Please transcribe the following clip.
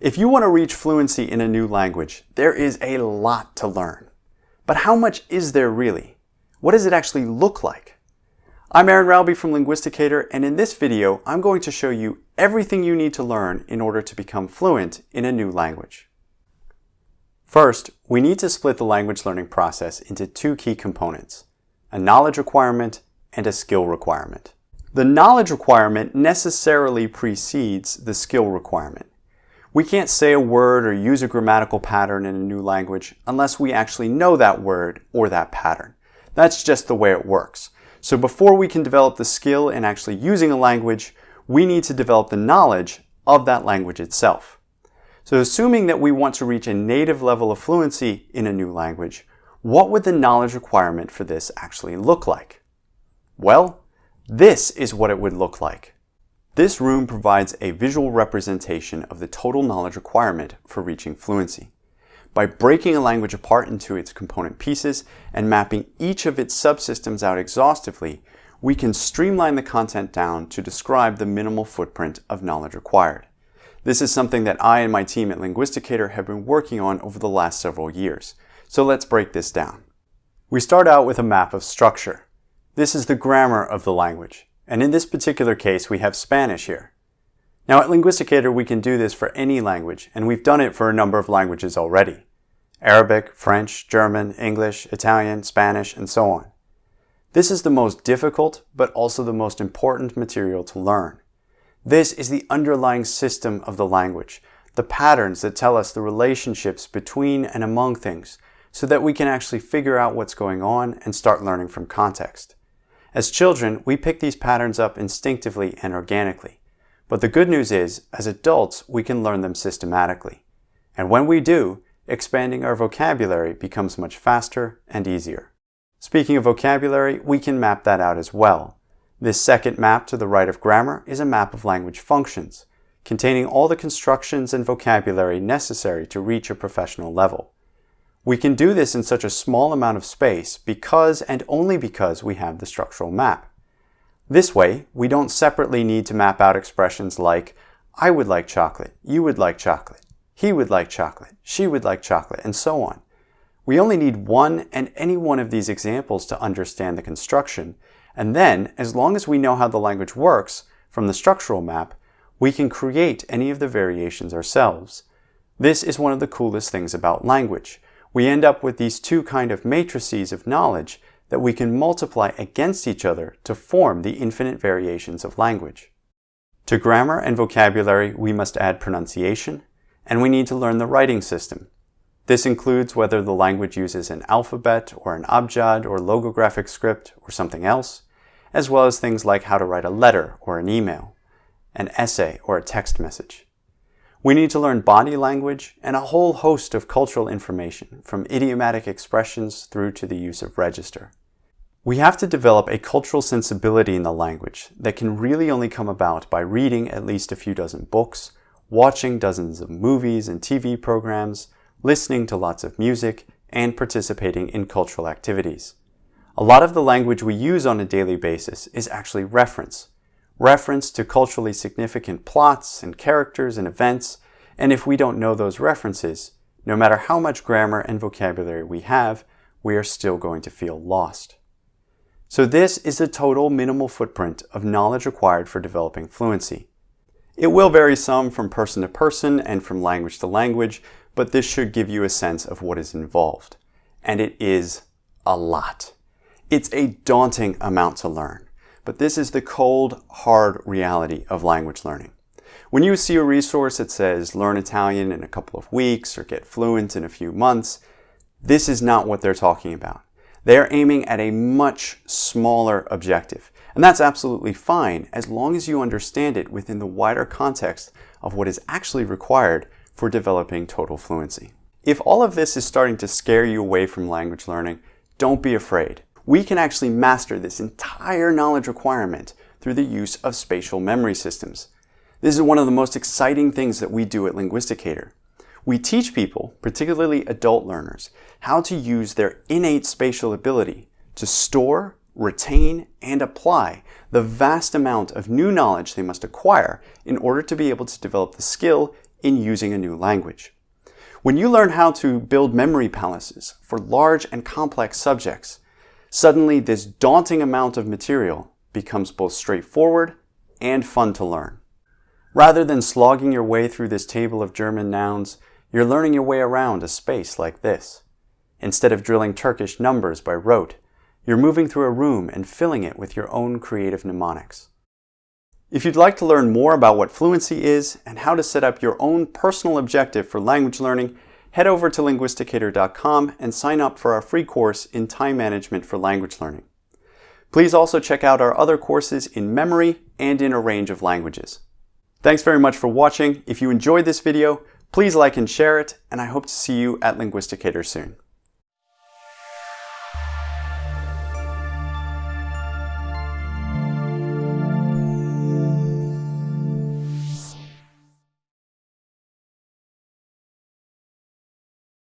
If you want to reach fluency in a new language, there is a lot to learn. But how much is there really? What does it actually look like? I'm Aaron Ralby from Linguisticator, and in this video, I'm going to show you everything you need to learn in order to become fluent in a new language. First, we need to split the language learning process into two key components, a knowledge requirement and a skill requirement. The knowledge requirement necessarily precedes the skill requirement. We can't say a word or use a grammatical pattern in a new language unless we actually know that word or that pattern. That's just the way it works. So before we can develop the skill in actually using a language, we need to develop the knowledge of that language itself. So assuming that we want to reach a native level of fluency in a new language, what would the knowledge requirement for this actually look like? Well, this is what it would look like. This room provides a visual representation of the total knowledge requirement for reaching fluency. By breaking a language apart into its component pieces and mapping each of its subsystems out exhaustively, we can streamline the content down to describe the minimal footprint of knowledge required. This is something that I and my team at Linguisticator have been working on over the last several years. So let's break this down. We start out with a map of structure. This is the grammar of the language. And in this particular case, we have Spanish here. Now at Linguisticator, we can do this for any language, and we've done it for a number of languages already. Arabic, French, German, English, Italian, Spanish, and so on. This is the most difficult, but also the most important material to learn. This is the underlying system of the language, the patterns that tell us the relationships between and among things, so that we can actually figure out what's going on and start learning from context. As children, we pick these patterns up instinctively and organically. But the good news is, as adults, we can learn them systematically. And when we do, expanding our vocabulary becomes much faster and easier. Speaking of vocabulary, we can map that out as well. This second map to the right of grammar is a map of language functions, containing all the constructions and vocabulary necessary to reach a professional level. We can do this in such a small amount of space because and only because we have the structural map. This way, we don't separately need to map out expressions like, I would like chocolate, you would like chocolate, he would like chocolate, she would like chocolate, and so on. We only need one and any one of these examples to understand the construction, and then, as long as we know how the language works from the structural map, we can create any of the variations ourselves. This is one of the coolest things about language. We end up with these two kind of matrices of knowledge that we can multiply against each other to form the infinite variations of language. To grammar and vocabulary, we must add pronunciation, and we need to learn the writing system. This includes whether the language uses an alphabet or an abjad or logographic script or something else, as well as things like how to write a letter or an email, an essay or a text message. We need to learn body language and a whole host of cultural information, from idiomatic expressions through to the use of register. We have to develop a cultural sensibility in the language that can really only come about by reading at least a few dozen books, watching dozens of movies and TV programs, listening to lots of music, and participating in cultural activities. A lot of the language we use on a daily basis is actually reference to culturally significant plots and characters and events, and if we don't know those references, no matter how much grammar and vocabulary we have, we are still going to feel lost. So this is the total minimal footprint of knowledge required for developing fluency. It will vary some from person to person and from language to language, but this should give you a sense of what is involved. And it is a lot. It's a daunting amount to learn. But this is the cold, hard reality of language learning. When you see a resource that says learn Italian in a couple of weeks or get fluent in a few months, this is not what they're talking about. They're aiming at a much smaller objective. And that's absolutely fine as long as you understand it within the wider context of what is actually required for developing total fluency. If all of this is starting to scare you away from language learning, don't be afraid. We can actually master this entire knowledge requirement through the use of spatial memory systems. This is one of the most exciting things that we do at Linguisticator. We teach people, particularly adult learners, how to use their innate spatial ability to store, retain, and apply the vast amount of new knowledge they must acquire in order to be able to develop the skill in using a new language. When you learn how to build memory palaces for large and complex subjects, suddenly this daunting amount of material becomes both straightforward and fun to learn. Rather than slogging your way through this table of German nouns, you're learning your way around a space like this. Instead of drilling Turkish numbers by rote, you're moving through a room and filling it with your own creative mnemonics. If you'd like to learn more about what fluency is and how to set up your own personal objective for language learning, head over to Linguisticator.com and sign up for our free course in time management for language learning. Please also check out our other courses in memory and in a range of languages. Thanks very much for watching. If you enjoyed this video, please like and share it, and I hope to see you at Linguisticator soon.